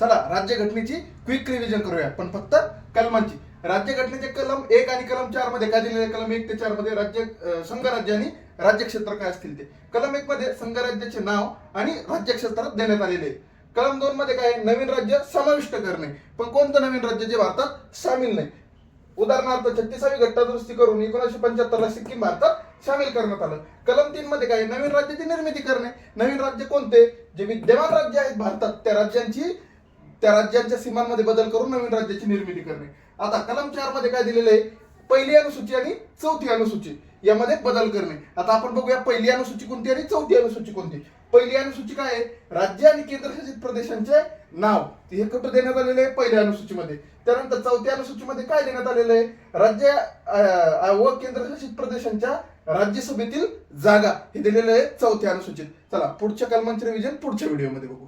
चला राज्यघटनेची quick revision करूया, पण फक्त कलमांची. राज्यघटनेचे कलम 1 आणि कलम 4 मध्ये काय दिलेले? कलम 1 ते 4 मध्ये संघराज्य आणि राज्यक्षेत्र काय असतील ते. कलम 1 मध्ये संघराज्याचे नाव आणि राज्यक्षेत्र देण्यात आलेले. कलम 2 मध्ये काय? नवीन राज्य समाविष्ट करणे. पण कोणतं नवीन राज्य जे भारतात सामील नाही? उदाहरणार्थ 36वी घटना दुरुस्ती करून 1975 ला सिक्कीम भारतात सामील करण्यात आलं. कलम 3 मध्ये काय? नवीन राज्याची निर्मिती करणे. नवीन राज्य कोणते? जे विद्यमान राज्य आहेत भारतात त्या राज्यांच्या सीमांमध्ये बदल करून नवीन राज्याची निर्मिती करणे. आता कलम 4 मध्ये काय दिलेलं आहे? पहिली अनुसूची आणि चौथी अनुसूची यामध्ये बदल करणे. आता आपण बघूया पहिली अनुसूची कोणती आणि चौथी अनुसूची कोणती. पहिली अनुसूची काय आहे? राज्य आणि केंद्रशासित प्रदेशांचे नाव, हे कुठं देण्यात आलेले आहे? पहिल्या अनुसूचीमध्ये. त्यानंतर चौथ्या अनुसूचीमध्ये काय देण्यात आलेलं आहे? राज्य व केंद्रशासित प्रदेशांच्या राज्यसभेतील जागा हे दिलेलं आहे चौथ्या अनुसूचित. चला पुढच्या कलमांचे रिव्हिजन पुढच्या व्हिडिओमध्ये बघू.